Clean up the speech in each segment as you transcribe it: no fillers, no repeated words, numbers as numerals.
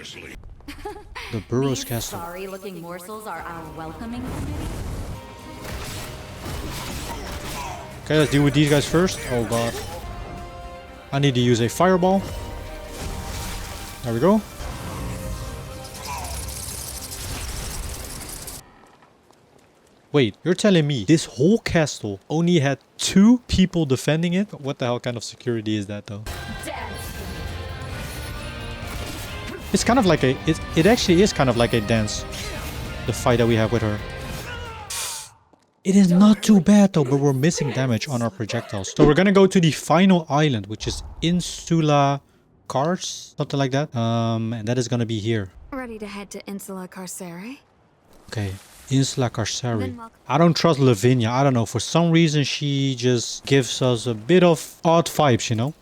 The Burrows These Castle. sorry-looking morsels are our welcoming committee. Okay, let's deal with these guys first. Oh god. I need to use a fireball. There we go. Wait, you're telling me this whole castle only had 2 people defending it? What the hell kind of security is that though? It's kind of like a... It actually is kind of like a dance. The fight that we have with her. It is not too bad though, but we're missing damage on our projectiles. So we're gonna go to the final island, which is Insula Cars, something like that. And that is gonna be here. Ready to head to Insula Carcere? Okay, Insula Carcere. I don't trust Lavinia. I don't know. For some reason, she just gives us a bit of odd vibes, you know?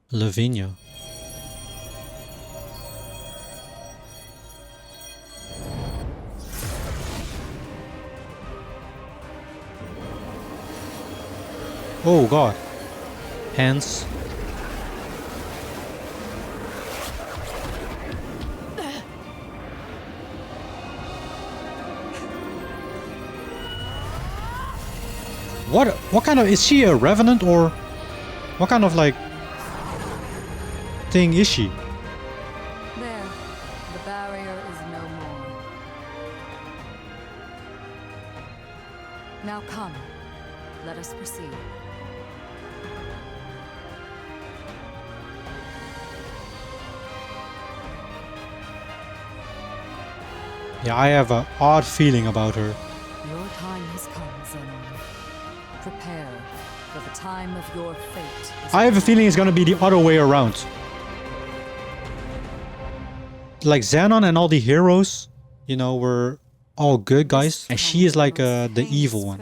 Lavinia. Oh god. Hands. What kind of... Is she a Revenant or... What kind of like... thing is she? There. The barrier is no more. Now come. Let us proceed. Yeah, I have an odd feeling about her. Your time has come, Zenon. Prepare, for the time of your fate. I have a feeling it's gonna be the other way around. Like Xenon and all the heroes, you know, were all good guys, and she is like the evil one.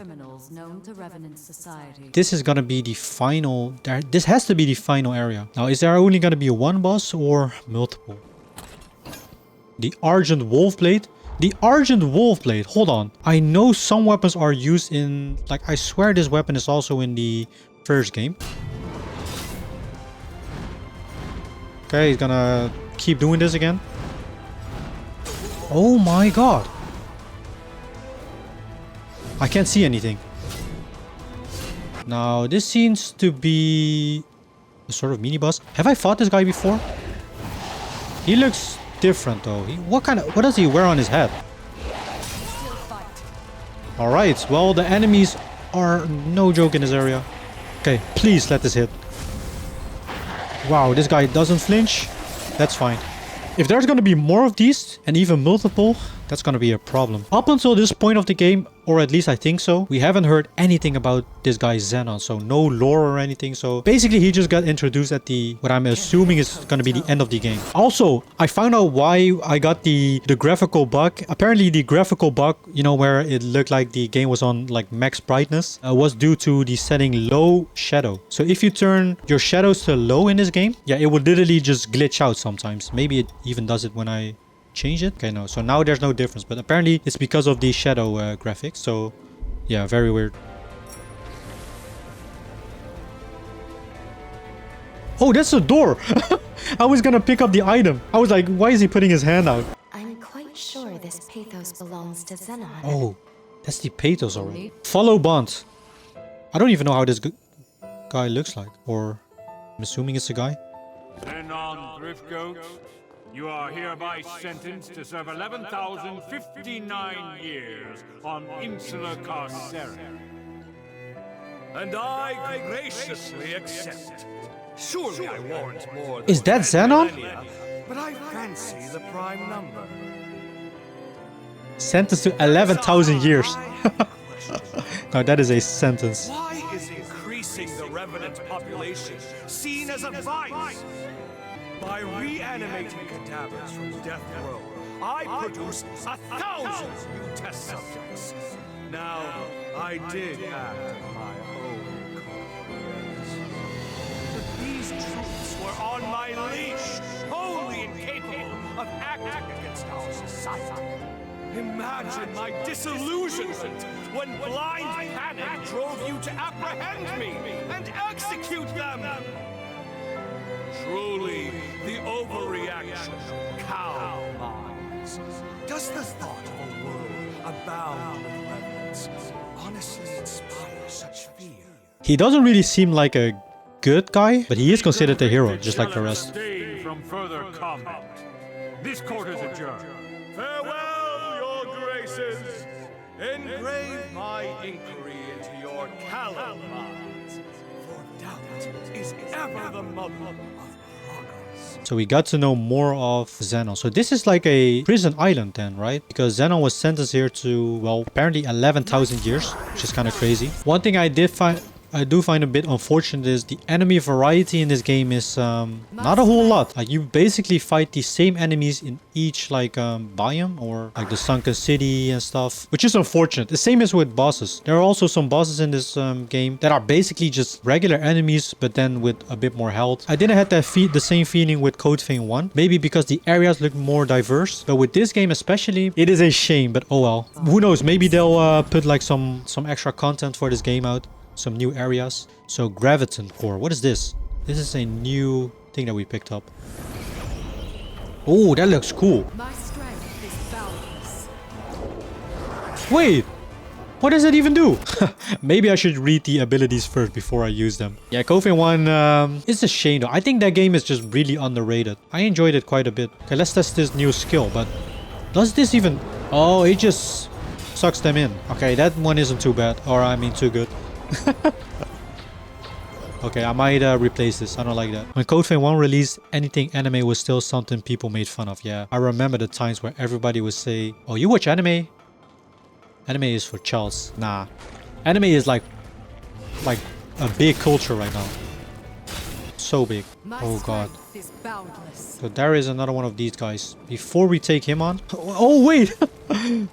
This is gonna be the final. This has to be the final area. Now, is there only gonna be one boss or multiple? The Argent Wolfblade. The Argent Wolfblade. Hold on. I know some weapons are used in... Like, I swear this weapon is also in the first game. Okay, he's gonna keep doing this again. Oh my god. I can't see anything. Now, this seems to be a sort of mini-boss. Have I fought this guy before? He looks different though. What does he wear on his head? Alright, well, the enemies are no joke in this area. Okay, please let this hit. Wow, this guy doesn't flinch. That's fine. If there's gonna be more of these, and even multiple, that's gonna be a problem. Up until this point of the game, or at least I think so, we haven't heard anything about this guy Xenon, so no lore or anything. So basically he just got introduced at the, what I'm assuming is gonna be the end of the game. Also, I found out why I got the graphical bug. Apparently the graphical bug, you know, where it looked like the game was on like max brightness, was due to the setting low shadow. So if you turn your shadows to low in this game, yeah, it will literally just glitch out sometimes. Maybe it even does it when I change it. Okay, no, so now there's no difference, but apparently it's because of the shadow graphics. So yeah, very weird. Oh, that's a door. I was gonna pick up the item. I was like, why is he putting his hand out? I'm quite sure this pathos belongs to Zenon. Oh, that's the pathos already. Follow Bond. I don't even know how this guy looks like, or I'm assuming it's a guy. Zenon Driftgoat, you are hereby sentenced to serve 11,059 years on Insula Carcere. And I graciously accept. Surely I warrant more than Is that Zenon? but I fancy the prime number. Sentenced to 11,000 years. No, that is a sentence. Why is increasing the Revenant population seen as a vice? By reanimating cadavers from the death row, I produced 1,000 new test subjects. Now, I did act on my own convenience. But these troops were on my leash, wholly incapable of acting against our society. Imagine my disillusionment when blind panic drove you to apprehend me and execute them. Truly, the overreaction of cow minds. Does the thought of a world abound with revenants honestly inspire such fear? He doesn't really seem like a good guy, but he is considered a hero, just like the rest. Abstain from further comment. This court is adjourned. Farewell, your graces. Engrave my inquiry into your callow minds, for doubt is ever the mother of progress. So we got to know more of Zenon. So this is like a prison island then, right? Because Zenon was sentenced here to, well, apparently 11,000 years, which is kind of crazy. One thing I do find a bit unfortunate is the enemy variety in this game is not a whole lot. Like you basically fight the same enemies in each like biome or like the sunken city and stuff, which is unfortunate. The same as with bosses. There are also some bosses in this game that are basically just regular enemies, but then with a bit more health. I didn't have the same feeling with Code Vein 1, maybe because the areas look more diverse, but with this game especially, it is a shame. But oh well, who knows? Maybe they'll put like some extra content for this game out. Some new areas. So Revenant core. What is this? This is a new thing that we picked up. Oh, that looks cool. My strength is boundless. Wait, what does it even do? Maybe I should read the abilities first before I use them. Yeah, Code Vein 1 it's a shame though. I think that game is just really underrated. I enjoyed it quite a bit. Okay, let's test this new skill. But does this even... Oh, it just sucks them in. Okay, that one isn't too bad. Or I mean too good. Okay, I might replace this. I don't like that. When Code Vein 1 released, anything anime was still something people made fun of. Yeah, I remember the times where everybody would say, oh, you watch anime? Anime is for Charles. Nah. Anime is like a big culture right now. So big. Oh god. Is boundless. So there is another one of these guys. Before we take him on... Oh wait!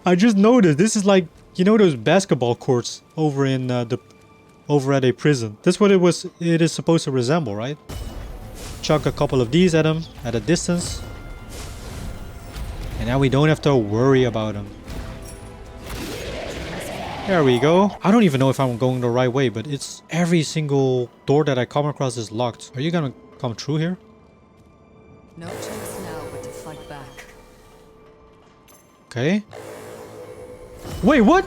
I just noticed. This is like, you know those basketball courts over in over at a prison. That's what it is supposed to resemble, right? Chuck a couple of these at him at a distance. And now we don't have to worry about him. There we go. I don't even know if I'm going the right way, but it's every single door that I come across is locked. Are you gonna come through here? No choice now but to fight back. Okay. Wait, what?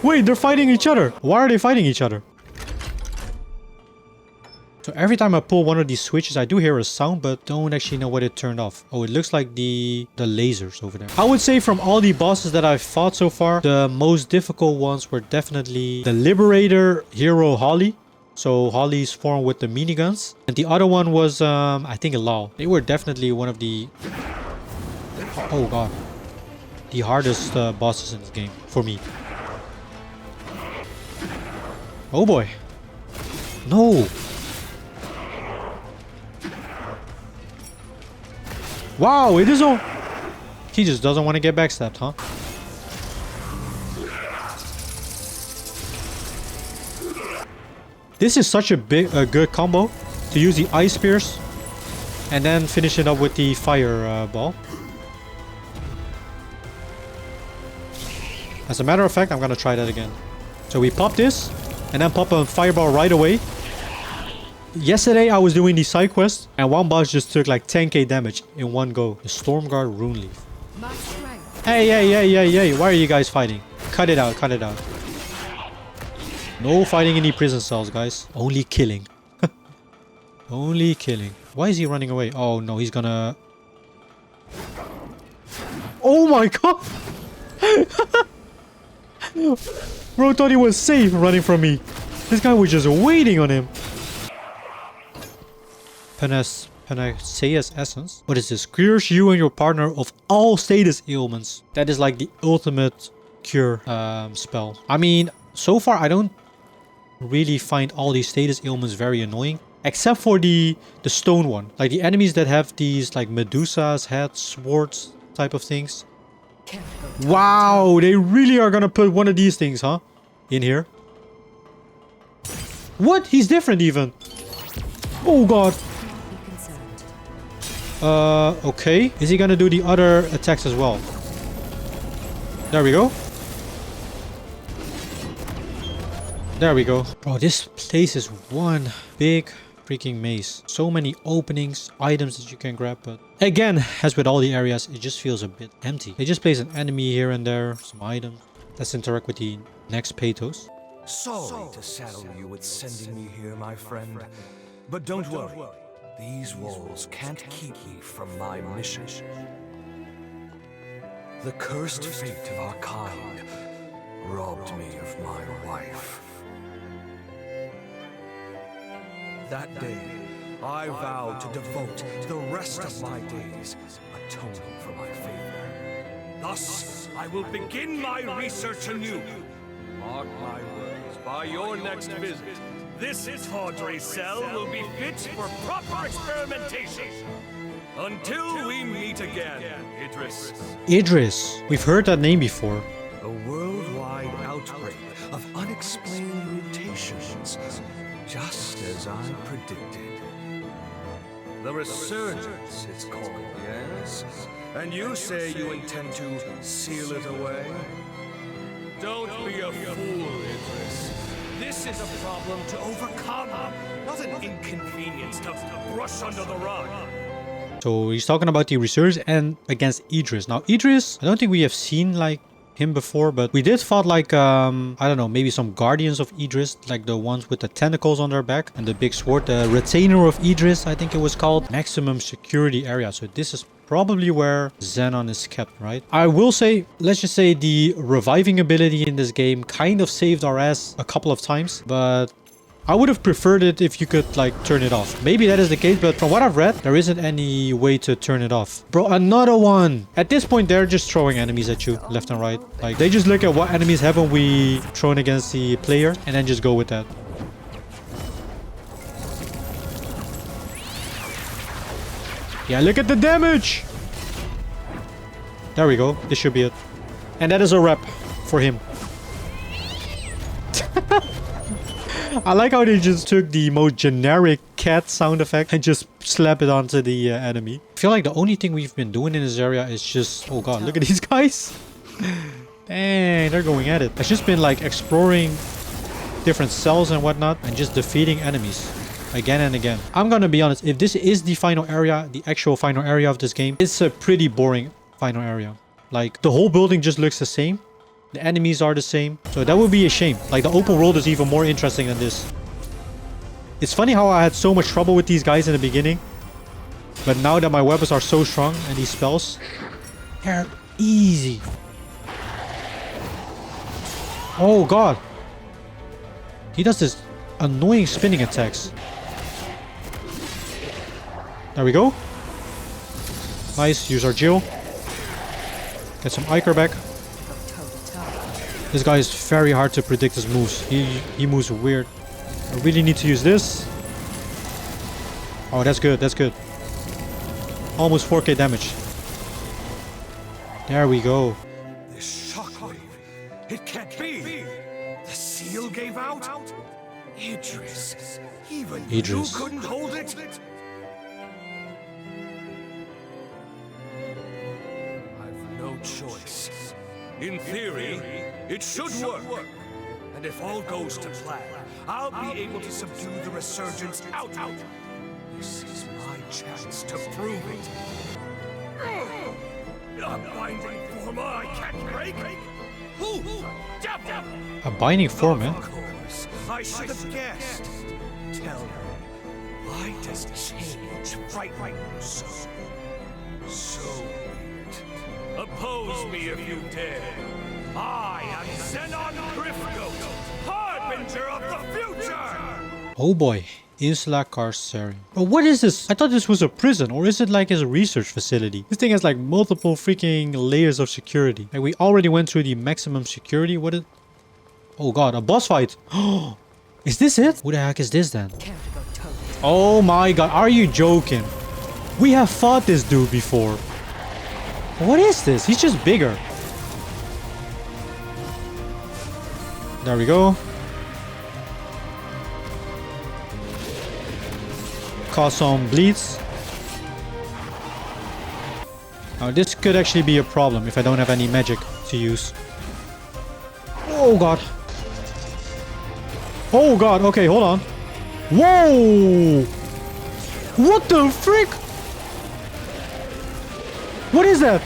Wait, they're fighting each other. Why are they fighting each other? So every time I pull one of these switches, I do hear a sound, but don't actually know what it turned off. Oh, it looks like the lasers over there. I would say from all the bosses that I've fought so far, the most difficult ones were definitely the Liberator hero Holly. So Holly's formed with the miniguns. And the other one was, I think, Lao. They were definitely one of the... Oh god. The hardest bosses in this game for me. Oh boy. No. Wow, it is all... He just doesn't want to get backstabbed, huh? This is such a good combo to use the ice spears and then finish it up with the fire ball. As a matter of fact, I'm gonna try that again. So we pop this and then pop a fireball right away. Yesterday I was doing the side quest and one boss just took like 10k damage in one go. The Stormguard Rune Leaf. Hey, why are you guys fighting? Cut it out, cut it out. No fighting in the prison cells, guys. Only killing. Only killing. Why is he running away? Oh no, he's gonna... Oh my god! Bro thought he was safe running from me. This guy was just waiting on him. Panacea's essence. What is this? Cures you and your partner of all status ailments. That is like the ultimate cure spell. I mean, so far I don't really find all these status ailments very annoying. Except for the stone one. Like the enemies that have these like Medusa's head, swords type of things. Wow, they really are gonna put one of these things, huh? In here. What? He's different even. Oh god. Be concerned. Okay. Is he gonna do the other attacks as well? There we go. There we go. Bro, this place is one big freaking maze. So many openings, items that you can grab, but again, as with all the areas, it just feels a bit empty. They just place an enemy here and there, some items. Let's interact with the next Pathos. Sorry to saddle you with sending me here, my friend. But don't worry. These walls can't keep me from my mission. The cursed fate of our kind robbed me of my wife. That day, I vowed to devote the rest of my days atoning for my failure. Thus, I will begin my research anew. Mark my words, by your next visit, this tawdry cell will be fit for proper experimentation. Until we meet again, Idris. Idris. We've heard that name before. A worldwide outbreak of unexplained mutations, just as I predicted. The resurgence, it's called, yes? And you say you intend to seal it away? Don't be a fool, Idris. This is a problem to overcome, not an inconvenience to brush under the rug. So he's talking about the resurgence and against Idris. Now Idris, I don't think we have seen like him before, but we did fought like I don't know, maybe some guardians of Idris, like the ones with the tentacles on their back and the big sword, the retainer of Idris, I think it was called. Maximum security area. So this is probably where Xenon is kept, right? I will say, let's just say the reviving ability in this game kind of saved our ass a couple of times, but I would have preferred it if you could like turn it off. Maybe that is the case, but from what I've read, there isn't any way to turn it off. Bro, another one. At this point, they're just throwing enemies at you left and right. Like they just look at what enemies haven't we thrown against the player and then just go with that. Yeah, look at the damage. There we go. This should be it. And that is a wrap for him. I like how they just took the most generic cat sound effect and just slap it onto the enemy. I feel like the only thing we've been doing in this area is just... Oh god, look at these guys. Dang, they're going at it. I've just been like exploring different cells and whatnot and just defeating enemies again and again. I'm gonna be honest, if this is the final area, the actual final area of this game, it's a pretty boring final area. Like the whole building just looks the same. The enemies are the same. So that would be a shame. Like the open world is even more interesting than this. It's funny how I had so much trouble with these guys in the beginning. But now that my weapons are so strong and these spells, they're easy. Oh god. He does this annoying spinning attacks. There we go. Nice. Use our Jill. Get some Iker back. This guy is very hard to predict his moves. He moves weird. I really need to use this. Oh, that's good. That's good. Almost 4k damage. There we go. This shockwave. It can't be. The seal gave out? Idris. Even Idris. you couldn't hold it? I've no choice. In theory, it should work. And if all goes to plan, I'll be able to subdue the resurgence out. This is my chance to prove it. A binding form I can't break. Who? Devil! A binding form, eh? Of course, I should have guessed. Tell me, why does change frighten you so? So be it. Oppose me if you dare. I am Xenon Griffgoat, harbinger of the future! Oh boy. Insula Carcerarium. But what is this? I thought this was a prison, or is it like his research facility? This thing has like multiple freaking layers of security. Like we already went through the maximum security. What is... Oh god, a boss fight. Oh, is this it? Who the heck is this then? Oh my god, are you joking? We have fought this dude before. What is this? He's just bigger. There we go. cause some bleeds. Now this could actually be a problem if I don't have any magic to use. Oh god. Oh god, okay, hold on. Whoa! What the frick? What is that?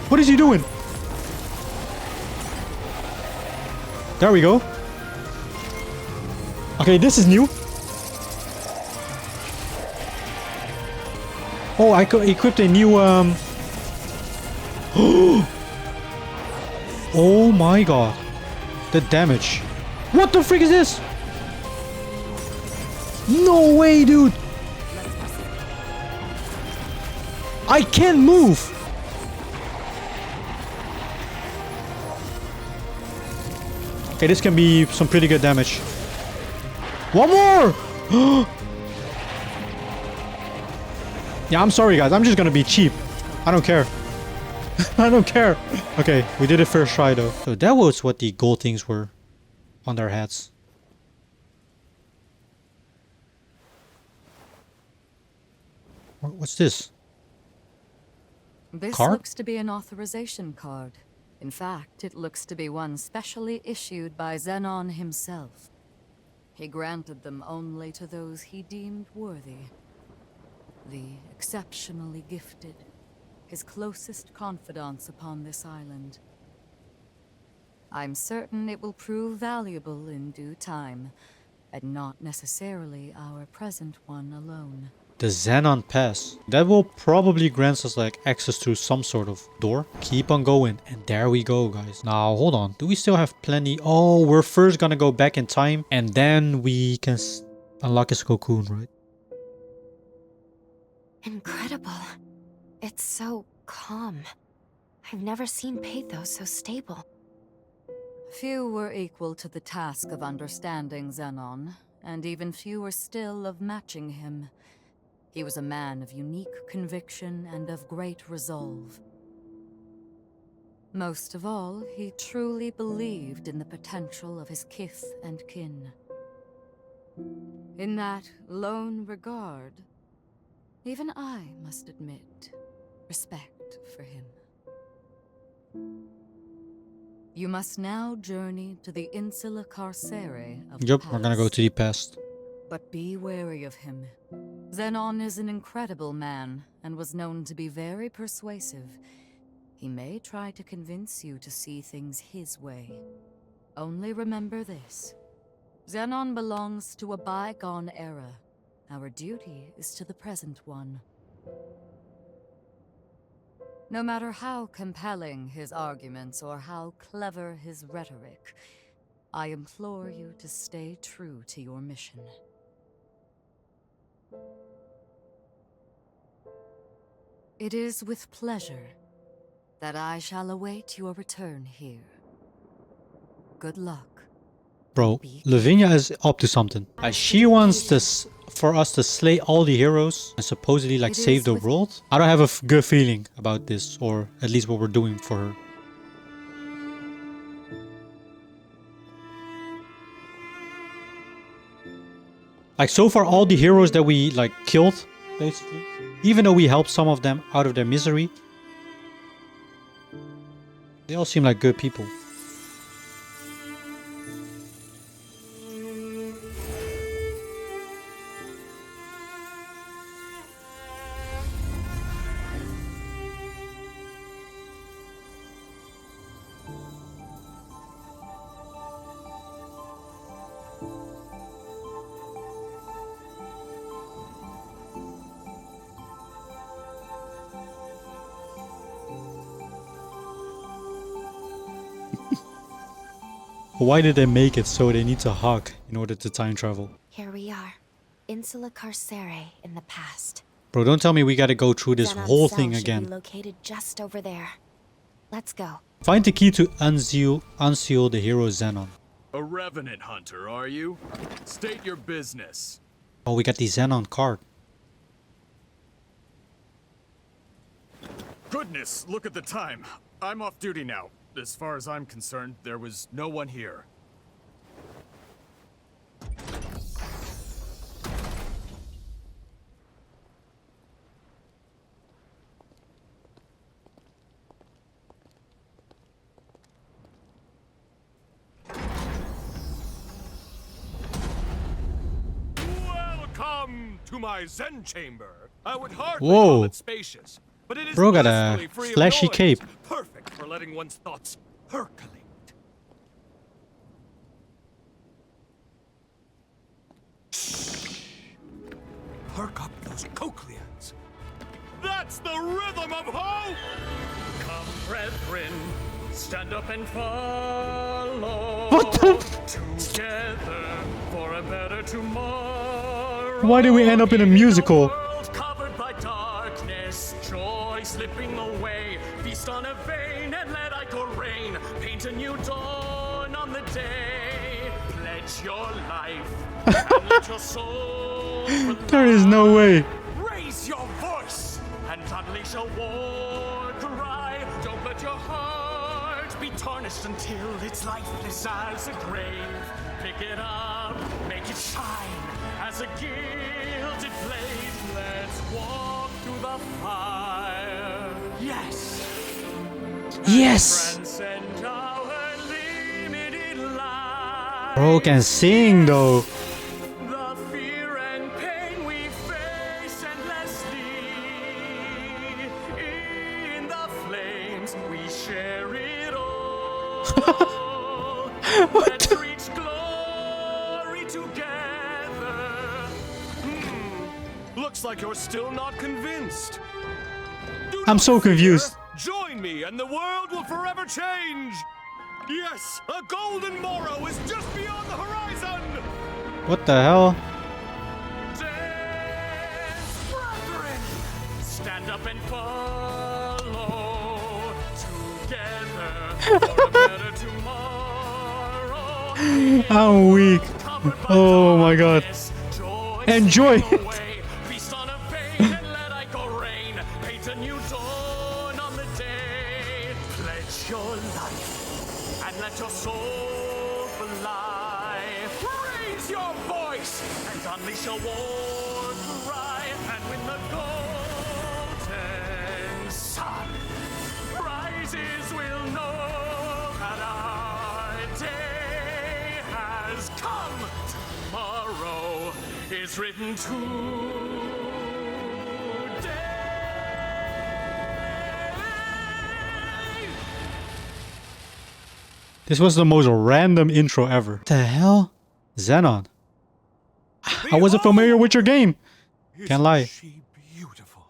What is he doing? There we go. Okay, this is new. Oh, I equipped a new oh my god. The damage. What the frick is this? No way, dude. I can't move. Okay, this can be some pretty good damage. One more! Yeah, I'm sorry guys, I'm just gonna be cheap. I don't care. I don't care. Okay, we did it first try though. So that was what the gold things were on their heads. What's this? This Card? looks to be an authorization card. In fact, it looks to be one specially issued by Zenon himself. He granted them only to those he deemed worthy. The exceptionally gifted, his closest confidants upon this island. I'm certain it will prove valuable in due time, and not necessarily our present one alone. The Xenon Pass. That will probably grant us like access to some sort of door. Keep on going. And there we go, guys. Now, hold on. Do we still have plenty? Oh, we're first gonna go back in time. And then we can unlock his cocoon, right? Incredible. It's so calm. I've never seen Pathos so stable. Few were equal to the task of understanding Zenon, and even fewer still of matching him. He was a man of unique conviction and of great resolve. Most of all, he truly believed in the potential of his kith and kin. In that lone regard, even I must admit respect for him. You must now journey to the Insula Carcere of the Yup, we're gonna go past. to the past. But be wary of him. Zenon is an incredible man, and was known to be very persuasive. He may try to convince you to see things his way. Only remember this. Zenon belongs to a bygone era. Our duty is to the present one. No matter how compelling his arguments or how clever his rhetoric, I implore you to stay true to your mission. It is with pleasure that I shall await your return here. Good luck. Bro, Lavinia is up to something. She wants this for us to slay all the heroes and supposedly like It save is the with- world. I don't have a good feeling about this, or at least what we're doing for her. Like so far all the heroes that we like killed, basically, even though we helped some of them out of their misery, they all seem like good people. Why did they make it so they need to hug in order to time travel? Here we are. Insula Carcere in the past. Bro, don't tell me we gotta go through this Zenon's whole cell thing should again. be located just over there. Let's go. Find the key to unseal the hero Zenon. A Revenant hunter, are you? State your business. Oh, we got the Zenon card. Goodness, look at the time. I'm off duty now. As far as I'm concerned, there was no one here. Welcome to my Zen chamber. I would hardly Whoa. call it spacious, but it is Bro got a blissfully free of flashy noise, cape. perfect for letting one's thoughts percolate. Shh. Perk up those cochleans. That's the rhythm of hope! Come, brethren, stand up and follow. What the? Together for a better tomorrow. Why did we end up in a musical? World covered by darkness, joy slipping away. Feast on a vein and let Ichor reign. Paint a new dawn on the day. Pledge your life and let your soul. There is no way. Raise your voice! And unleash a war cry. Don't let your heart be tarnished until it's lifeless as a grave. Pick it up, make it shine as a gilded blade. Let's walk through the fire. Yes. Yes. Transcend our limited life. Bro can sing though. The fear and pain we face endlessly. In the flames we share it all. Let's reach glory together. Looks like you're still not convinced. Do I'm not so fear. confused. Join me and the world will forever change. Yes, a golden morrow is just beyond the horizon. What the hell? Dance, brethren. Stand up and follow. Together for a better tomorrow. I'm weak. Oh my god. Enjoy it. Feast on a vein and let Ichor reign. Paint a new dawn on the day. Pledge your life and let your soul fly. Raise your voice and unleash a war cry. And when the golden sun rises, we'll know that our day has come. Tomorrow is written today. This was the most random intro ever. What the hell? Xenon. I wasn't familiar with your game. Can't lie. She beautiful.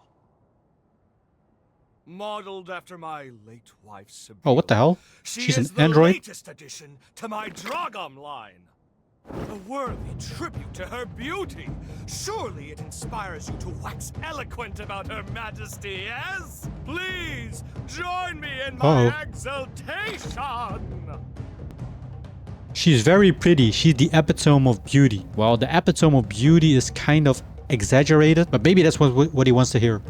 Modeled after my late wife's. Oh, what the hell? She She's is an the android? latest addition to my Dragom line. A worthy tribute to her beauty. Surely it inspires you to wax eloquent about her majesty, yes? Please, join me in my Uh-oh. exaltation! She's very pretty. She's the epitome of beauty. Well, the epitome of beauty is kind of exaggerated, but maybe that's what he wants to hear.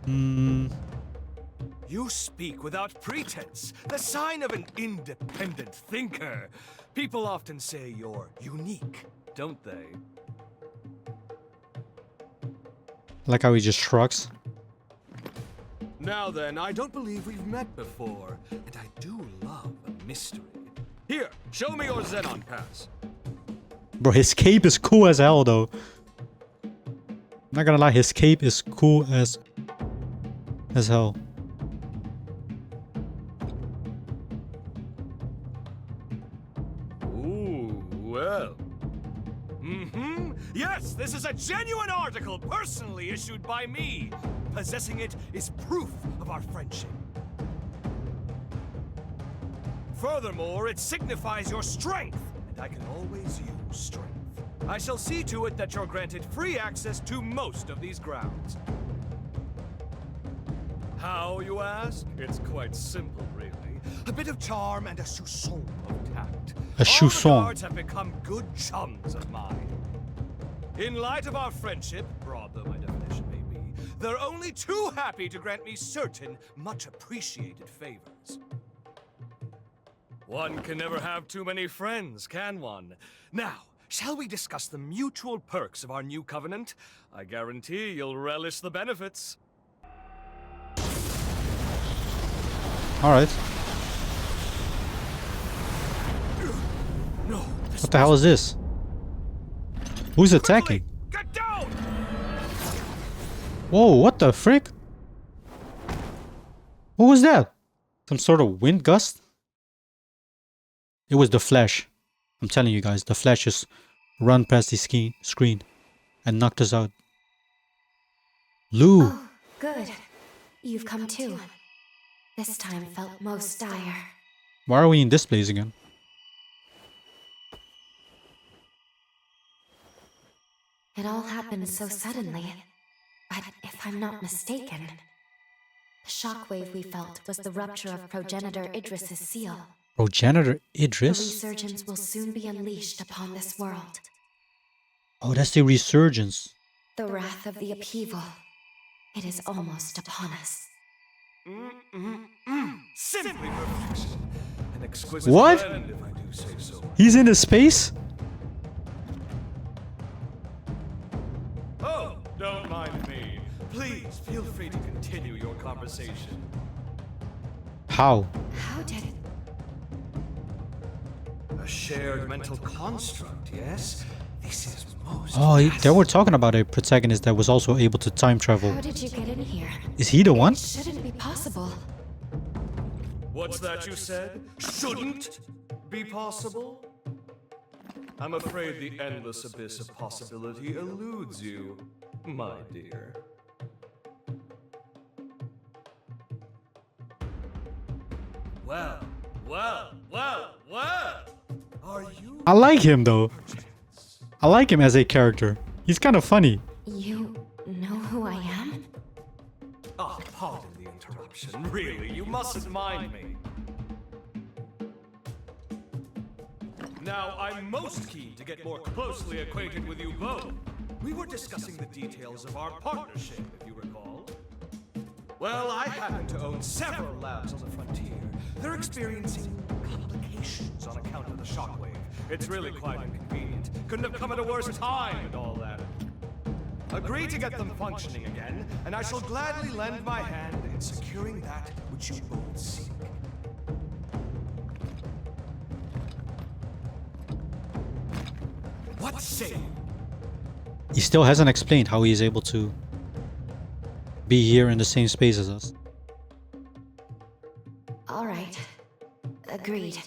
You speak without pretense, the sign of an independent thinker. People often say you're unique, don't they? Like how he just shrugs. Now then, I don't believe we've met before, and I do love a mystery. Here, show me your Xenon pass. Bro, his cape is cool as hell though. Not gonna lie, his cape is cool as hell. Ooh, well. Yes, this is a genuine article personally issued by me. Possessing it is proof of our friendship. Furthermore, it signifies your strength, and I can always use strength. I shall see to it that you're granted free access to most of these grounds. How, you ask? It's quite simple, really. A bit of charm and a soupçon of tact. A soupçon. All the guards have become good chums of mine. In light of our friendship, broad though my definition may be, they're only too happy to grant me certain, much appreciated favors. One can never have too many friends, can one? Now, shall we discuss the mutual perks of our new covenant? I guarantee you'll relish the benefits. Alright. No. What the hell is this? Who's attacking? Get Whoa, what the frick? What was that? Some sort of wind gust? It was the Flash. I'm telling you guys, the Flash just run past the screen and knocked us out. Lou! Oh, good. You've come too. This time felt most dire. Why are we in this place again? It all happened so suddenly. But if I'm not mistaken, the shockwave we felt was the rupture of progenitor Idris's seal. Progenitor The Idris? resurgence will soon be unleashed upon this world. Oh, that's the resurgence. The wrath of the upheaval. It is almost upon us. Simply perfection. An exquisite What? blend, if I do say so. He's in a space? Oh, don't mind me. Please feel free to continue your conversation. How? How did... A shared mental construct, yes? This is most Oh, they were fascinating. talking about a protagonist that was also able to time travel. How did you get in here? Is he the one? It shouldn't be possible. What's that you said? Shouldn't be possible? I'm afraid the endless abyss of possibility eludes you, my dear. Well. Are you I like him though. I like him as a character. He's kind of funny. You know who I am? Oh, pardon the interruption. Really, you mustn't mind me. Now, I'm most keen to get more closely acquainted with you both. We were discussing the details of our partnership, if you recall. Well, I happen to own several labs on the frontier. They're experiencing complications on account of the shockwave. It's really quite inconvenient. Couldn't have come at a worse time and all that. Agree to get them functioning again, and I shall gladly lend my hand in securing that which you both seek. What say you? He still hasn't explained how he is able to be here in the same space as us. All right. Agreed.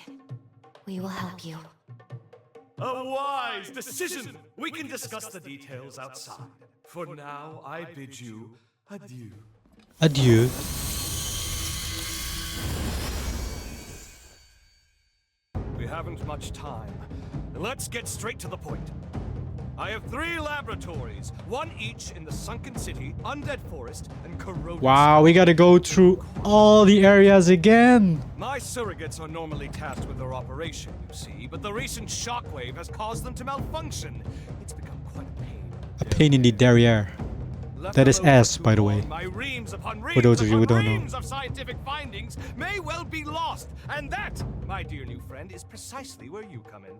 We will help you. A wise decision! We can discuss the details outside. For now, I bid you adieu. Adieu. We haven't much time. Let's get straight to the point. I have 3 laboratories, one each in the Sunken City, Undead Forest, and Corroded. Wow, we gotta go through all the areas again. My surrogates are normally tasked with their operation, you see, but the recent shockwave has caused them to malfunction. It's become quite a pain. A pain in the derriere. Left That is alone for ass, too by the long, way. My reams upon reams For those of you who upon don't know. reams of scientific findings may well be lost, and that, my dear new friend, is precisely where you come in.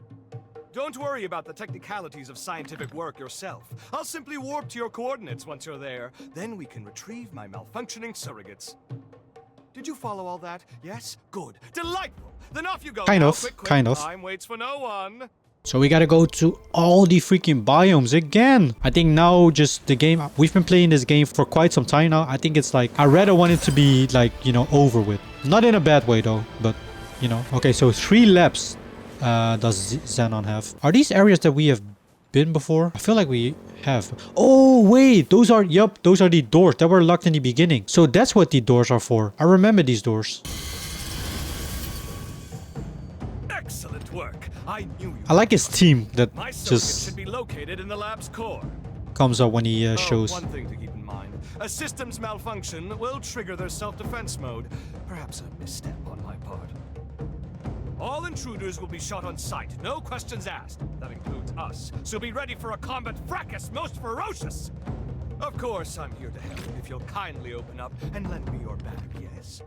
Don't worry about the technicalities of scientific work yourself. I'll simply warp to your coordinates once you're there. Then we can retrieve my malfunctioning surrogates. Did you follow all that? Yes? Good. Delightful! Then off you go. Kind now. of, Quick, quick. kind of. Time waits for no one. So we gotta go to all the freaking biomes again. I think now just the game, we've been playing this game for quite some time now. I think it's like, I rather want it to be like, you know, over with. Not in a bad way though, but you know. Okay, so 3 labs does Xenon have. Are these areas that we have been before? I feel like we have. Oh wait, those are, yep, those are the doors that were locked in the beginning. So that's what the doors are for. I remember these doors. Excellent work. I knew you. I like his team that My surrogate just should be located in the lab's core. comes up when he shows. One thing to keep in mind. A system's malfunction will trigger their self-defense mode. Perhaps a misstep on my part. All intruders will be shot on sight, no questions asked. That includes us. So be ready for a combat fracas most ferocious. Of course, I'm here to help if you'll kindly open up and lend me your back, yes?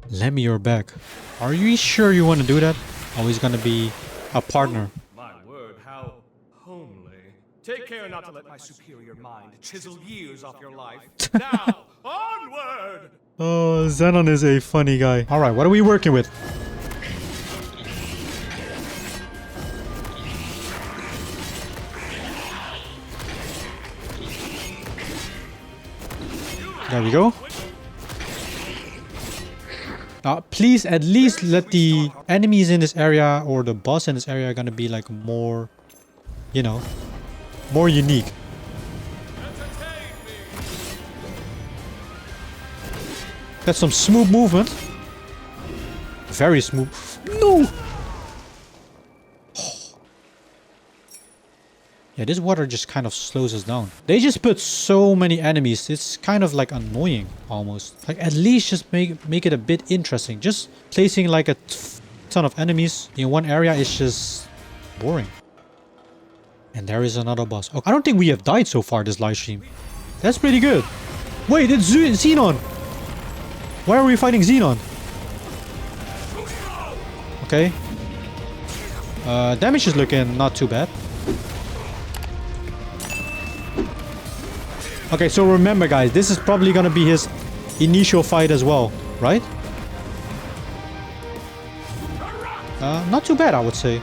Lend me your back. Are you sure you want to do that? Always gonna be a partner. My word, how homely. Take care not to let my superior mind chisel years off your life. Now, onward! Oh, Xenon is a funny guy. Alright, what are we working with? There we go. Please at least let the enemies in this area or the boss in this area gonna be like more, you know, more unique. That's some smooth movement. Very smooth. No! Yeah, this water just kind of slows us down. They just put so many enemies. It's kind of like annoying almost. Like at least just make it a bit interesting. Just placing like a ton of enemies in one area is just boring. And there is another boss. Oh, I don't think we have died so far this live stream. That's pretty good. Wait, it's Xenon. Why are we fighting Xenon? Okay. Damage is looking not too bad. Okay, so remember guys, this is probably gonna be his initial fight as well, right? Not too bad, I would say.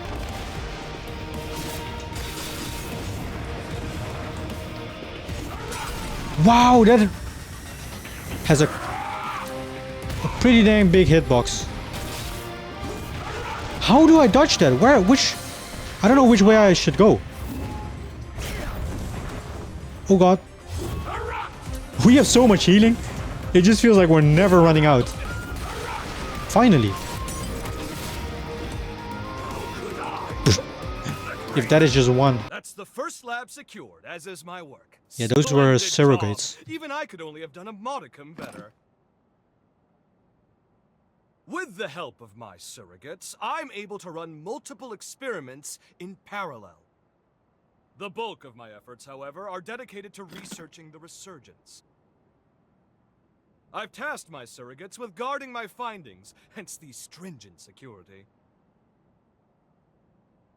Wow, that has a pretty dang big hitbox. How do I dodge that? I don't know which way I should go. Oh god. We have so much healing. It just feels like we're never running out. Finally. If that is just one. That's the first lab secured, as is my work. Yeah, those were Splendid surrogates. job. Even I could only have done a modicum better. With the help of my surrogates, I'm able to run multiple experiments in parallel. The bulk of my efforts, however, are dedicated to researching the resurgence. I've tasked my surrogates with guarding my findings, hence the stringent security.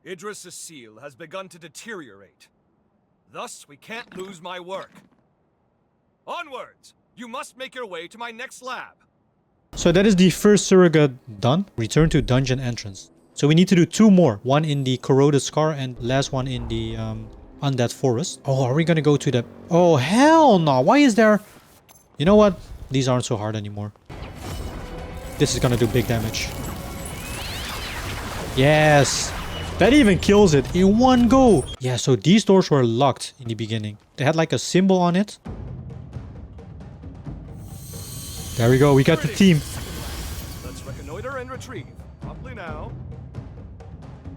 Idris' seal has begun to deteriorate. Thus, we can't lose my work. Onwards! You must make your way to my next lab. So that is the first surrogate done. Return to dungeon entrance. So we need to do 2 more. One in the corroded scar and last one in the undead forest. Oh, are we gonna go to the... Oh, hell no! Why is there... You know what? These aren't so hard anymore. This is gonna do big damage. Yes! That even kills it in one go! Yeah, so these doors were locked in the beginning. They had like a symbol on it. There we go, we got the team. Let's reconnoiter and retrieve. Promptly now.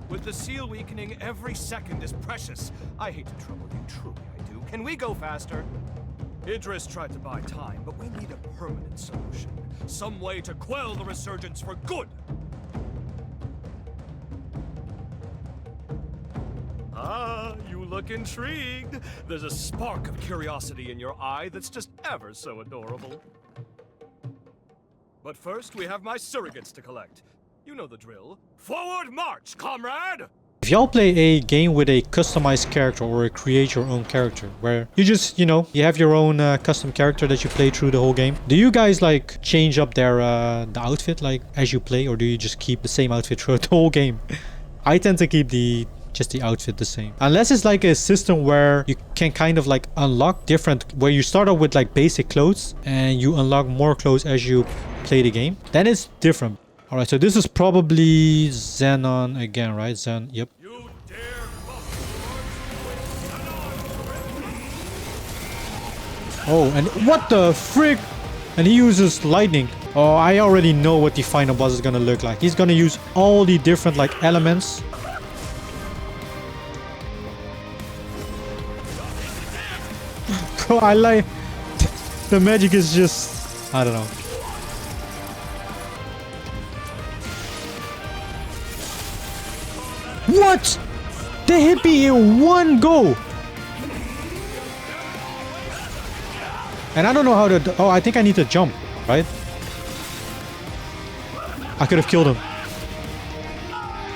With the seal weakening, every second is precious. I hate to trouble you, truly I do. Can we go faster? Idris tried to buy time, but we need a permanent solution. Some way to quell the resurgence for good. Ah, you look intrigued. There's a spark of curiosity in your eye that's just ever so adorable. But first, we have my surrogates to collect. You know the drill. Forward march, comrade! If y'all play a game with a customized character or a create your own character, where you just, you know, you have your own custom character that you play through the whole game, do you guys like change up their the outfit like as you play, or do you just keep the same outfit throughout the whole game? I tend to keep just the outfit the same, unless it's like a system where you can kind of like unlock different, where you start off with like basic clothes and you unlock more clothes as you play the game. Then it's different. All right, so this is probably Xenon again, right? Yep. You dare Oh, and what the frick? And he uses lightning. Oh, I already know what the final boss is gonna look like. He's gonna use all the different like elements. Bro, I like... The magic is just... I don't know. What? They hit me in one go. And I don't know how to... Oh, I think I need to jump, right? I could have killed him.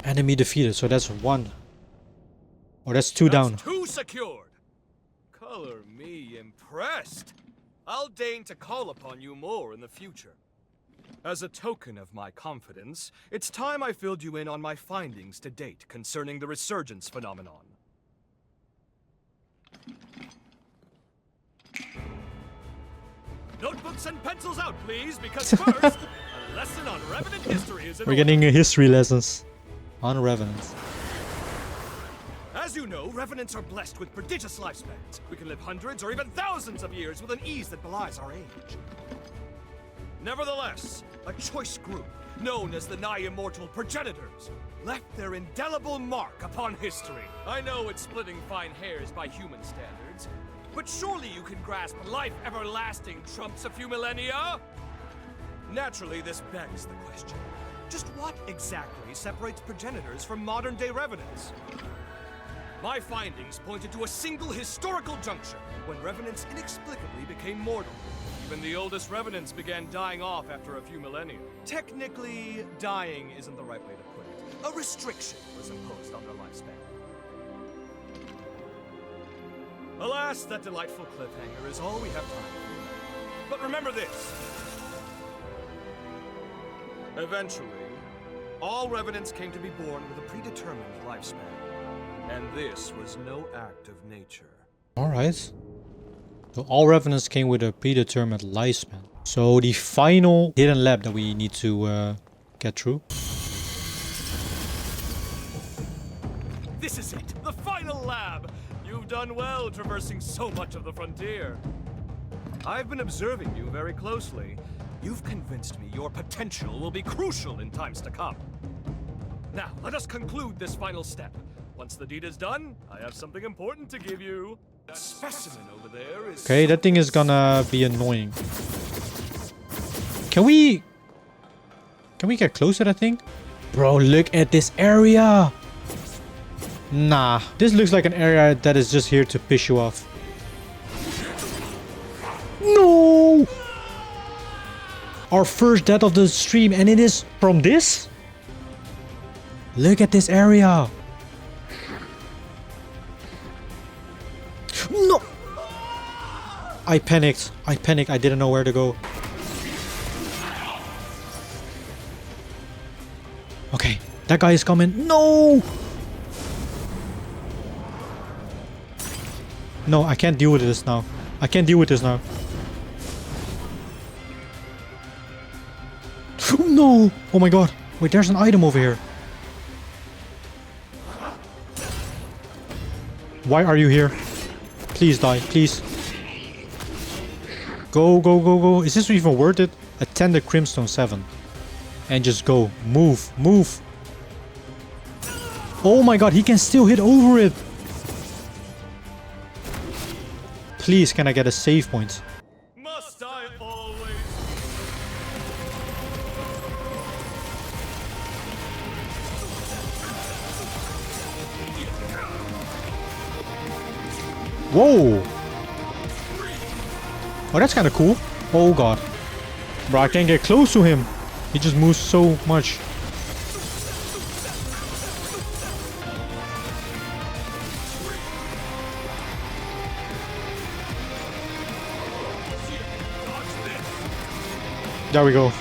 Enemy defeated, so that's 1. Oh, that's 2 down. 2 secured. Color me impressed. I'll deign to call upon you more in the future. As a token of my confidence, it's time I filled you in on my findings to date concerning the resurgence phenomenon. No Notes and pencils out, please, because first, a lesson on Revenant history is in We're order. getting history lessons on Revenants. As you know, Revenants are blessed with prodigious lifespans. We can live hundreds or even thousands of years with an ease that belies our age. Nevertheless, a choice group, known as the nigh-immortal progenitors, left their indelible mark upon history. I know it's splitting fine hairs by human standards, but surely you can grasp life everlasting trumps a few millennia? Naturally, this begs the question. Just what exactly separates progenitors from modern-day Revenants? My findings pointed to a single historical juncture when Revenants inexplicably became mortal. Even the oldest Revenants began dying off after a few millennia. Technically, dying isn't the right way to put it. A restriction was imposed on their lifespan. Alas, that delightful cliffhanger is all we have time for. But remember this. Eventually, all Revenants came to be born with a predetermined lifespan. And this was no act of nature. Alright. So all Revenants came with a predetermined lifespan. So the final hidden lab that we need to get through. This is it, the final lab! You've done well traversing so much of the frontier. I've been observing you very closely. You've convinced me your potential will be crucial in times to come. Now, let us conclude this final step. Once the deed is done, I have something important to give you. That specimen over there is... Okay, that thing is gonna be annoying. Can we get close to that thing? Bro, look at this area! Nah, this looks like an area that is just here to piss you off. No! Our first death of the stream, and it is from this? Look at this area! No! I panicked. I didn't know where to go. Okay, that guy is coming. No! No, I can't deal with this now. I can't deal with this now. No! Oh my god. Wait, there's an item over here. Why are you here? Please die, please. Go, go, go, go. Is this even worth it? Attend the Crimstone 7. And just go. Move, move. Oh my god, he can still hit over it. Please, can I get a save point? Must I always... Whoa! Oh, that's kind of cool. Oh god. Bro, I can't get close to him. He just moves so much. There we go.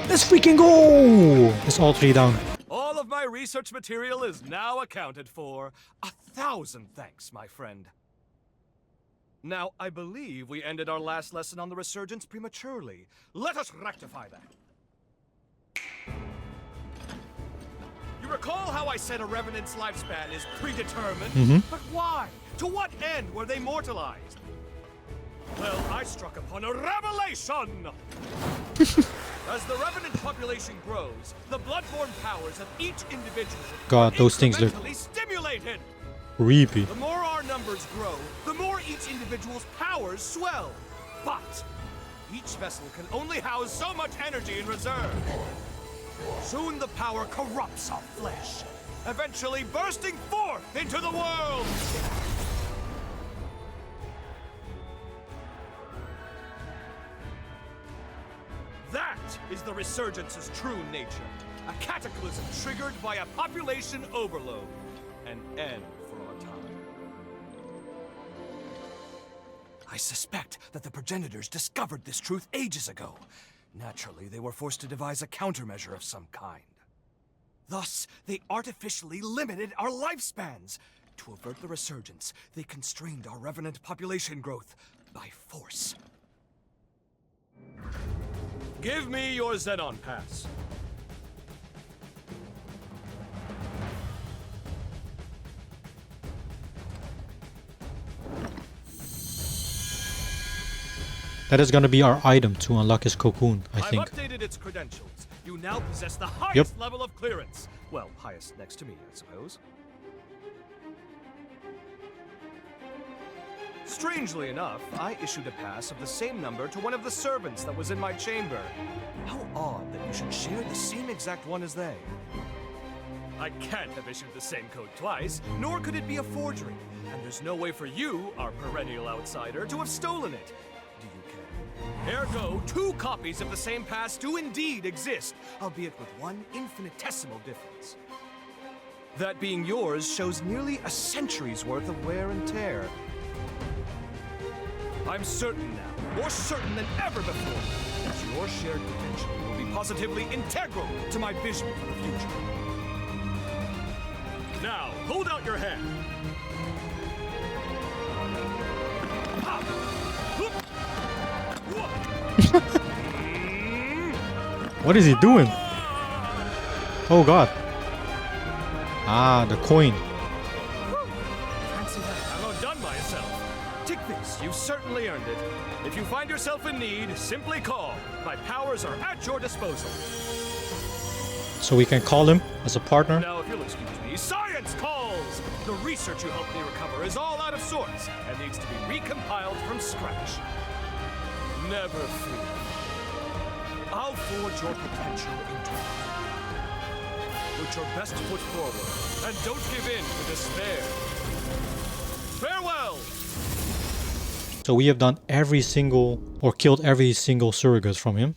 Let's freaking go! It's all three down. All of my research material is now accounted for. 1,000 thanks, my friend. Now, I believe we ended our last lesson on the resurgence prematurely. Let us rectify that. You recall how I said a Revenant's lifespan is predetermined? But why? To what end were they mortalized? Well, I struck upon a revelation! As the Revenant population grows, the bloodborne powers of each individual God, are those things look incrementally stimulated. creepy. The more our numbers grow, the more each individual's powers swell. But each vessel can only house so much energy in reserve. Soon the power corrupts our flesh, eventually bursting forth into the world. That is the Resurgence's true nature. A cataclysm triggered by a population overload. An end for our time. I suspect that the progenitors discovered this truth ages ago. Naturally, they were forced to devise a countermeasure of some kind. Thus, they artificially limited our lifespans. To avert the resurgence, they constrained our Revenant population growth by force. Give me your Xenon pass. That is gonna be our item to unlock his cocoon, I I've think. updated its credentials. You now possess the highest level of clearance. Well, highest next to me, I suppose. Strangely enough, I issued a pass of the same number to one of the servants that was in my chamber. How odd that you should share the same exact one as they. I can't have issued the same code twice, nor could it be a forgery. And there's no way for you, our perennial outsider, to have stolen it. Do you care? Ergo, 2 copies of the same pass do indeed exist, albeit with one infinitesimal difference. That being yours shows nearly a century's worth of wear and tear. I'm certain now, more certain than ever before, that your shared potential will be positively integral to my vision for the future. Now, hold out your hand. Ha! Whoop! What is he doing? Oh god. Ah, the coin. Fancy that. I'm outdone myself. Take this. You've certainly earned it. If you find yourself in need, simply call. My powers are at your disposal. So we can call him as a partner. Now, if you'll excuse me, science calls! The research you helped me recover is all out of sorts and needs to be recompiled from scratch. Never fear. I'll forge your potential into it. Put your best foot forward, and don't give in to despair. Farewell! So we have done every single, or killed every single surrogate from him.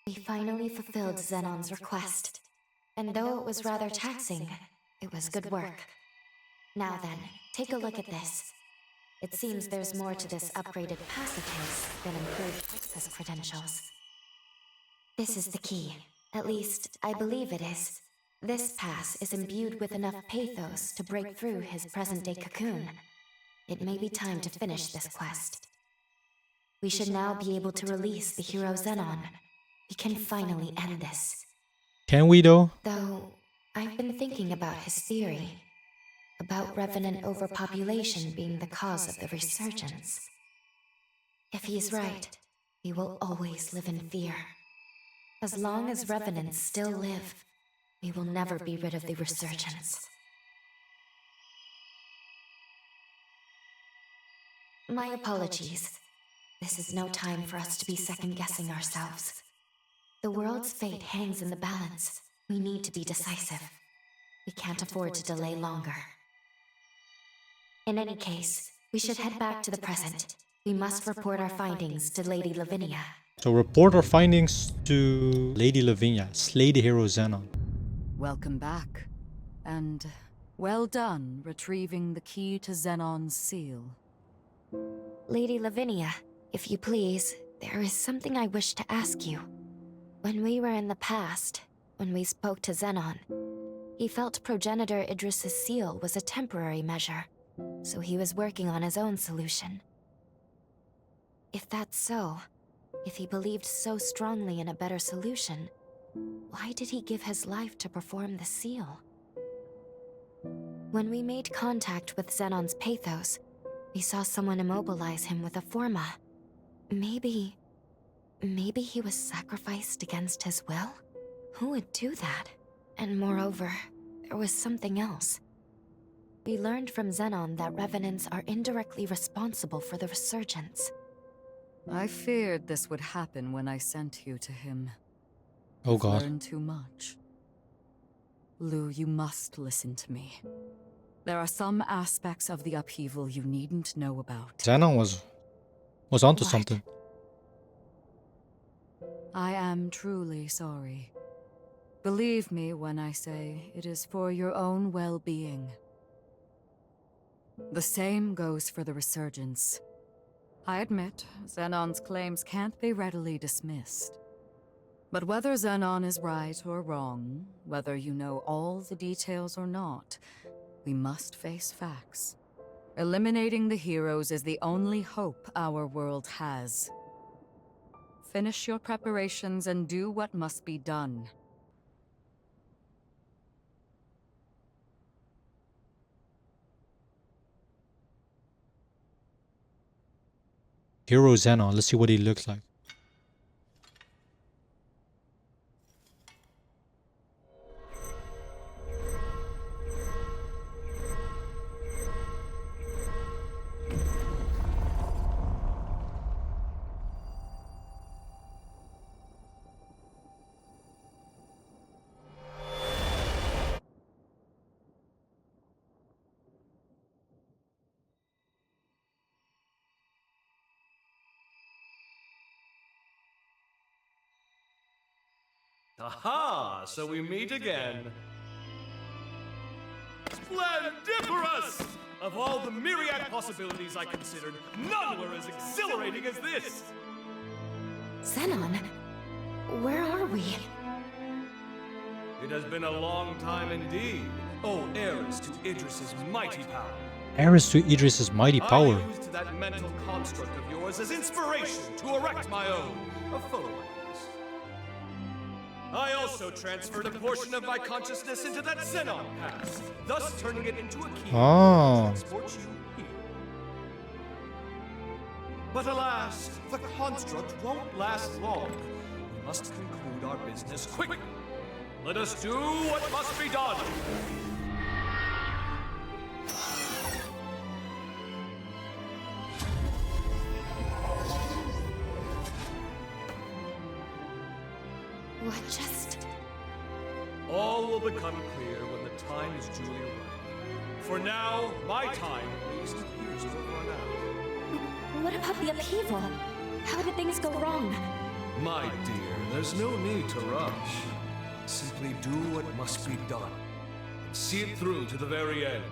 We finally fulfilled Zenon's request. And though it was rather taxing, it was good work. Now then, take a look at this. It seems there's more to this upgraded pass of his than improved access credentials. This is the key. At least, I believe it is. This pass is imbued with enough pathos to break through his present-day cocoon. It may be time to finish this quest. We should now be able to release the hero Zenon. We can finally end this. Can we though? Though, I've been thinking about his theory. About Revenant overpopulation being the cause of the resurgence. If he's right, we will always live in fear. As long as Revenants still live, we will never be rid of the resurgence. My apologies. This is no time for us to be second-guessing ourselves. The world's fate hangs in the balance. We need to be decisive. We can't afford to delay longer. In any case, we should head back to the present. We must report our findings to Lady Lavinia. So report our findings to Lady Lavinia. Slay the hero Zenon. Welcome back. And well done retrieving the key to Zenon's seal. Lady Lavinia, if you please, there is something I wish to ask you. When we were in the past, when we spoke to Zenon, he felt Progenitor Idris's seal was a temporary measure, so he was working on his own solution. If that's so, if he believed so strongly in a better solution, why did he give his life to perform the seal? When we made contact with Zenon's pathos, we saw someone immobilize him with a forma. Maybe he was sacrificed against his will? Who would do that? And moreover, there was something else. We learned from Zenon that Revenants are indirectly responsible for the resurgence. I feared this would happen when I sent you to him. Oh god. Learned too much. Lu, you must listen to me. There are some aspects of the upheaval you needn't know about. Zenon was onto What? something. I am truly sorry. Believe me when I say it is for your own well-being. The same goes for the resurgence. I admit, Zenon's claims can't be readily dismissed. But whether Zenon is right or wrong, whether you know all the details or not, we must face facts. Eliminating the heroes is the only hope our world has. finish your preparations and do what must be done. Hero Zenon. Let's see what he looks like. Aha! So we meet again. Splendiferous! Of all the myriad possibilities I considered, none were as exhilarating as this! Zenon, where are we? It has been a long time indeed. O heirs to Idris's mighty power. Heiress to Idris's mighty power. I used that mental construct of yours as inspiration to erect my own, a photo like this. I also transferred a portion of my consciousness into that Zenon pass, thus turning it into a key Oh. to transport you here. But alas, the construct won't last long. We must conclude our business quickly. Let us do what must be done. What just... All will become clear when the time is duly right. For now, my time, at least, appears to have run out. What about the upheaval? How did things go wrong? My dear, there's no need to rush. Simply do what must be done. And see it through to the very end.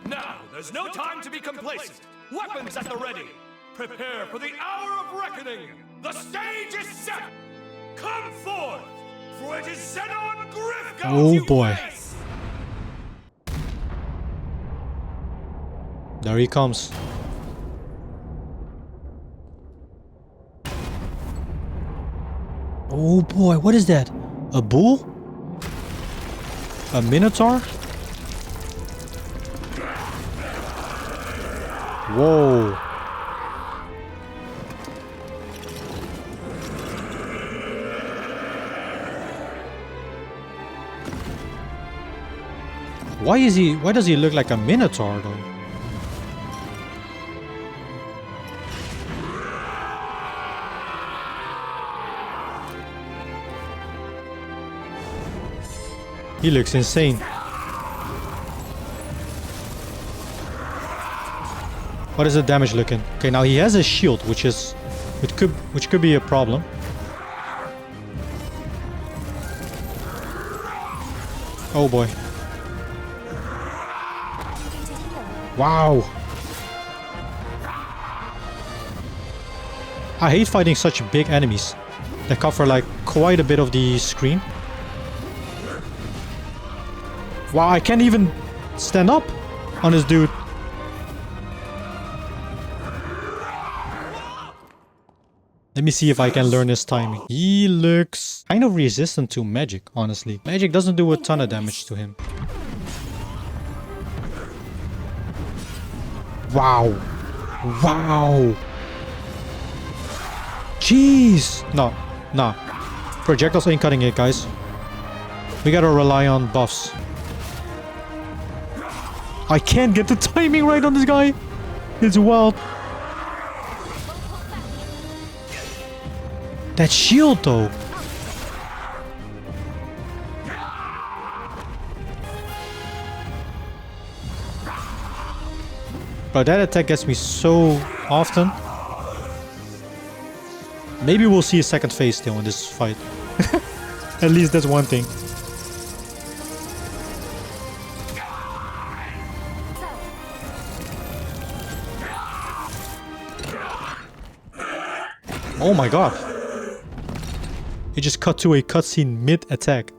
Now, there's no time to be complacent. Weapons at the ready. Prepare for the hour of reckoning. The stage is set. Come forth, for it is Zenon Griffgoat Oh you boy. face. There he comes. Oh boy, what is that? A bull? A minotaur? Whoa. Why does he look like a minotaur though? He looks insane. What is the damage looking? Okay, now he has a shield, which could be a problem. Oh boy. Wow. I hate fighting such big enemies that cover like quite a bit of the screen. Wow, I can't even stand up on this dude. Let me see if I can learn his timing. He looks kind of resistant to magic, honestly. Magic doesn't do a ton of damage to him. Wow. Wow. Jeez. No. Nah. Projectiles ain't cutting it, guys. We gotta rely on buffs. I can't get the timing right on this guy. It's wild. That shield though. Bro, that attack gets me so often. Maybe we'll see a second phase still in this fight. At least that's one thing. Oh my god. It just cut to a cutscene mid-attack.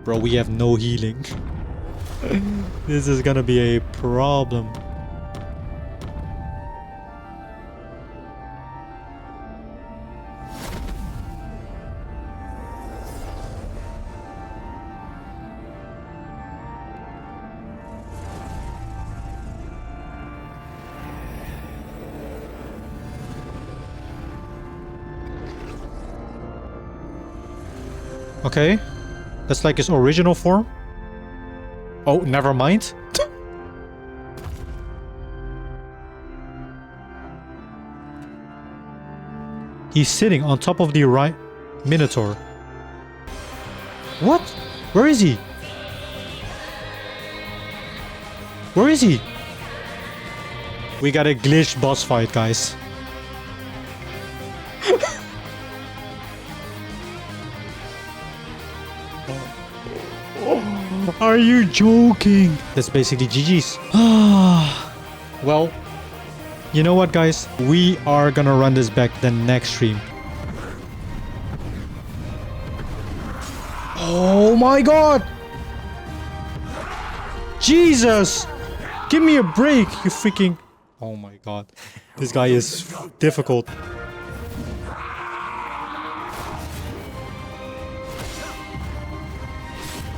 Bro, we have no healing. This is gonna be a problem. Okay. That's like his original form. Oh, never mind. He's sitting on top of the right Minotaur. What? Where is he? Where is he? We got a glitched boss fight, guys. Are you joking? That's basically GG's. Well, you know what, guys? We are gonna run this back the next stream. Oh my god! Jesus! Give me a break, you freaking... Oh my god. This guy is difficult.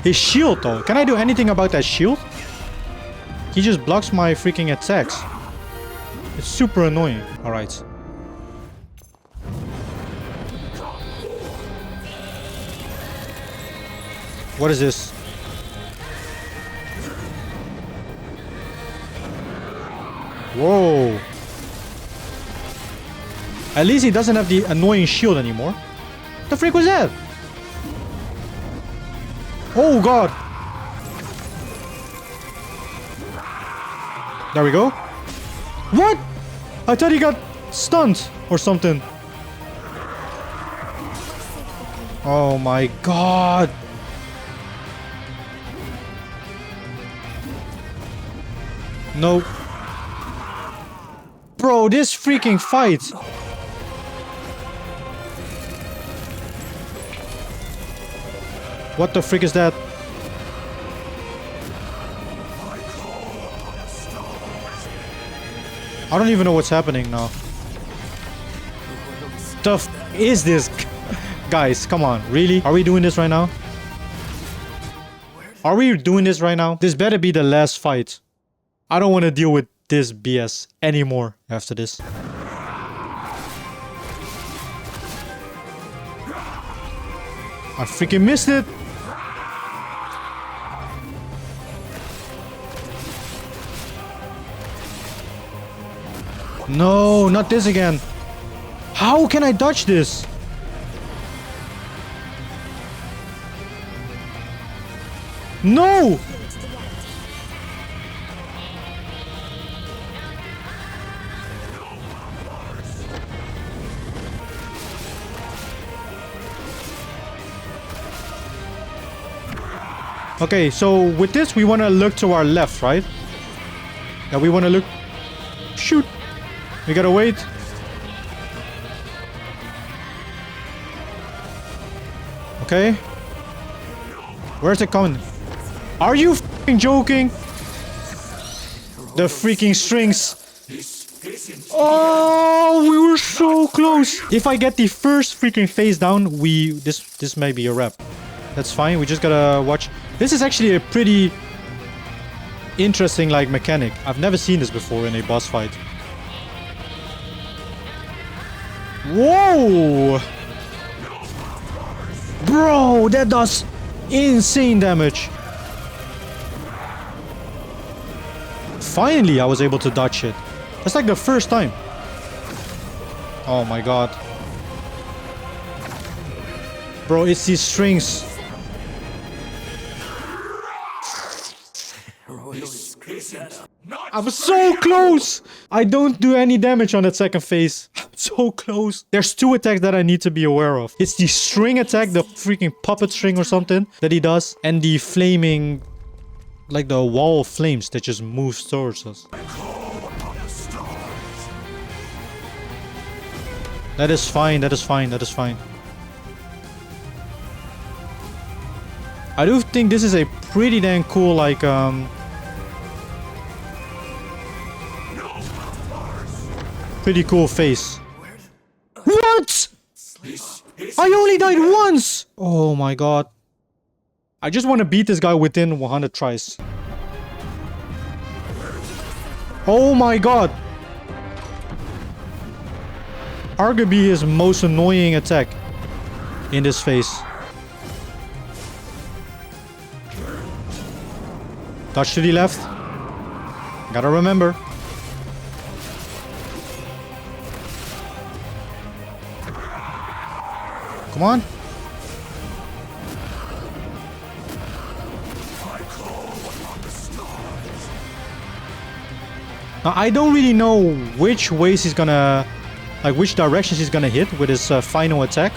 His shield though. Can I do anything about that shield? He just blocks my freaking attacks. It's super annoying. Alright. What is this? Whoa. At least he doesn't have the annoying shield anymore. What the freak was that? Oh god. There we go. What? I thought he got stunned or something. Oh my god. No. Bro, this freaking fight. What the frick is that? I don't even know what's happening now. The f is this? Guys, come on. Really? Are we doing this right now? Are we doing this right now? This better be the last fight. I don't want to deal with this BS anymore after this. I freaking missed it. No, not this again. How can I dodge this? No! Okay, so with this we want to look to our left, right? Yeah, we want to look... Shoot! We gotta wait. Okay. Where's it coming? Are you f***ing joking? The freaking strings. Oh, we were so close. If I get the first freaking face down, this may be a wrap. That's fine. We just gotta watch. This is actually a pretty interesting like mechanic. I've never seen this before in a boss fight. Whoa! Bro, that does insane damage. Finally, I was able to dodge it. That's like the first time. Oh my god. Bro, it's these strings. I'm so close! I don't do any damage on that second phase. I'm so close. There's two attacks that I need to be aware of. It's the string attack, the freaking puppet string or something that he does. And the flaming... like the wall of flames that just moves towards us. That is fine, that is fine, that is fine. I do think this is a pretty dang cool, like, pretty cool face. What? I only died once! Oh my god. I just want to beat this guy within 100 tries. Oh my god. Arguably his most annoying attack in this phase. Touch to the left. Gotta remember. Come on. Now, I don't really know which ways he's gonna... like, which directions he's gonna hit with his final attack.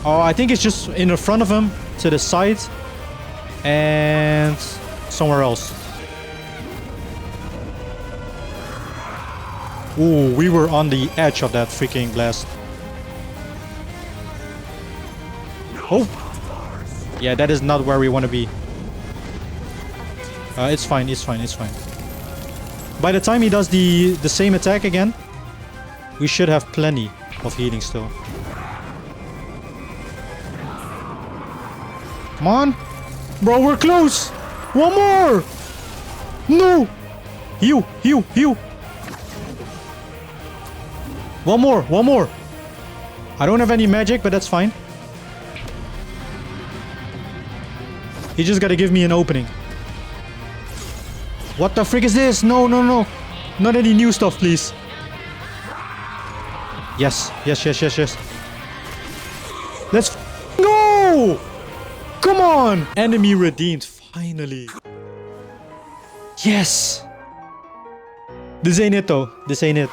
Oh, I think it's just in the front of him, to the side, and somewhere else. Ooh, we were on the edge of that freaking blast. Oh! Yeah, that is not where we want to be. It's fine, it's fine, it's fine. By the time he does the same attack again, we should have plenty of healing still. Come on! Bro, we're close! One more! No! Heal, heal, heal! One more, one more! I don't have any magic, but that's fine. He just gotta give me an opening. What the frick is this? No, no, no. Not any new stuff, please. Yes, yes, yes, yes, yes. Let's go! Come on! Enemy redeemed, finally. Yes! This ain't it though. This ain't it.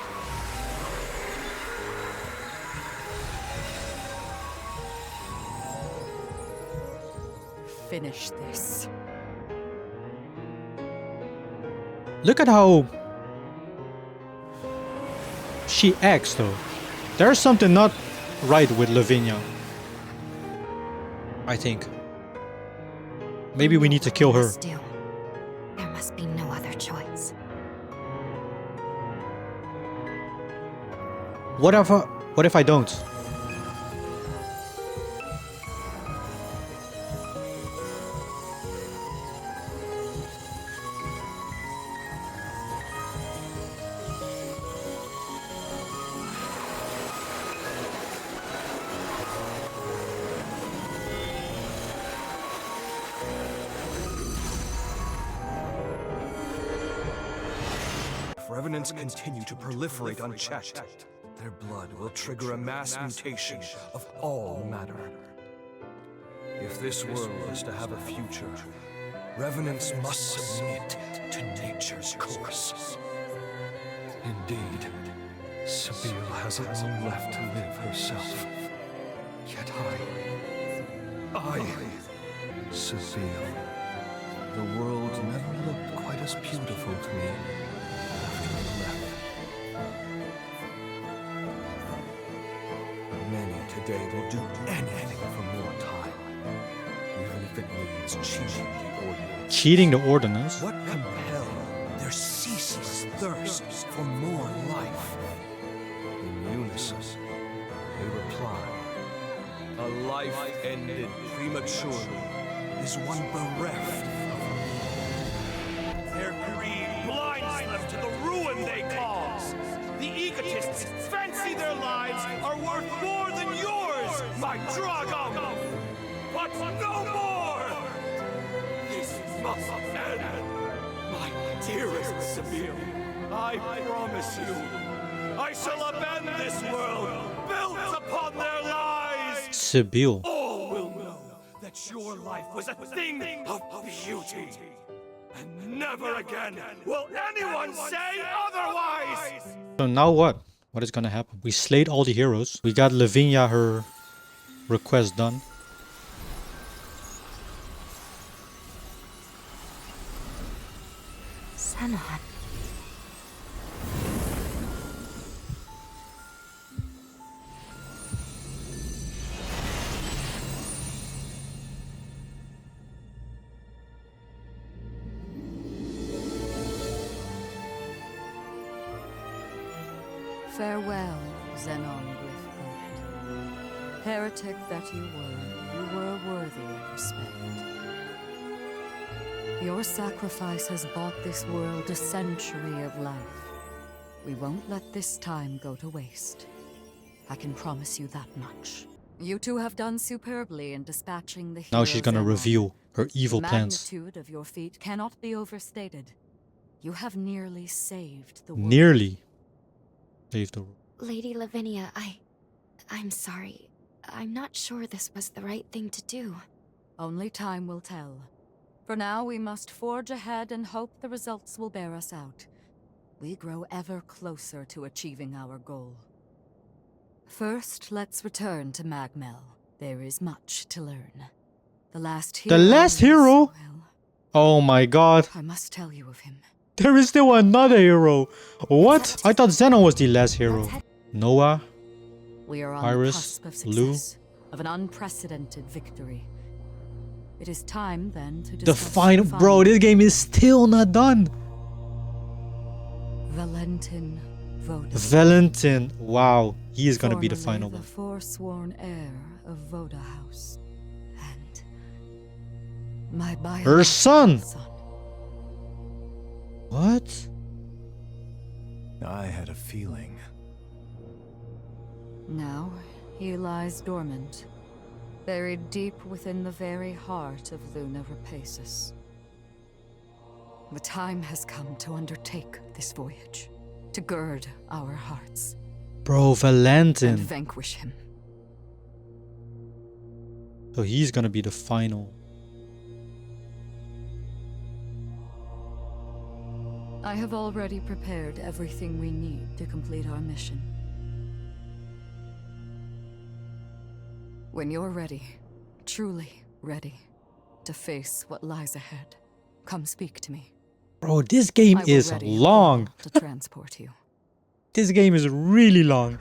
Finish this. Look at how she acts though. There's something not right with Lavinia. I think. Maybe we need to kill her. There must be no other choice. What if I don't? If Revenants continue to proliferate unchecked, their blood will trigger a mass mutation of all matter. If this world is to have a future, Revenants must submit to nature's course. Indeed, Sabine has alone left to live herself. Yet Sabine, the world never looked quite as beautiful to me after you left. Many today will do anything for more time, even if it means cheating the ordinance. Cheating the ordinance? What compelled their ceaseless thirst for more life? In unison, they reply, a life ended prematurely is one bereft of their greed blinds them to the ruin they cause. The egotists fancy their lives are worth more than yours, my Drago! But no more! This must end! My dearest Sabine, I promise you, I shall upend this world, built upon their lies! Sibyl. All will know that your life was a thing of beauty. And never again will anyone say otherwise! So now what? What is gonna happen? We slayed all the heroes. We got Lavinia her request done. Zenon. Farewell, Zenon Griffcoat. Heretic that you were worthy of respect. Your sacrifice has bought this world a century of life. We won't let this time go to waste. I can promise you that much. You two have done superbly in dispatching the hero Now she's gonna Zenon. reveal her evil The plans. magnitude of your feat cannot be overstated. You have nearly saved the world. Nearly saved the world. Lady Lavinia, I'm sorry. I'm not sure this was the right thing to do. Only time will tell. For now, we must forge ahead and hope the results will bear us out. We grow ever closer to achieving our goal. First, let's return to Magmel. There is much to learn. The last hero? Well, oh my god. I must tell you of him. There is still another hero. What? I thought Zenon was the last hero. Noah? We are on Iris, the cusp of Lou. success, of an unprecedented victory. It is time then to The discuss final. Bro, this game is still not done. Valentin Voda. Valentin. Wow. He is gonna be the Formerly final the one. forsworn heir of Voda House. And my Her biological son. son. What? I had a feeling. Now he lies dormant, buried deep within the very heart of Luna Rapacis. The time has come to undertake this voyage, to gird our hearts Bro, and Valentin. vanquish him. So he's gonna be the final. I have already prepared everything we need to complete our mission. When you're ready, truly ready, to face what lies ahead, come speak to me. Bro, this game I will is ready long. to transport you. This game is really long.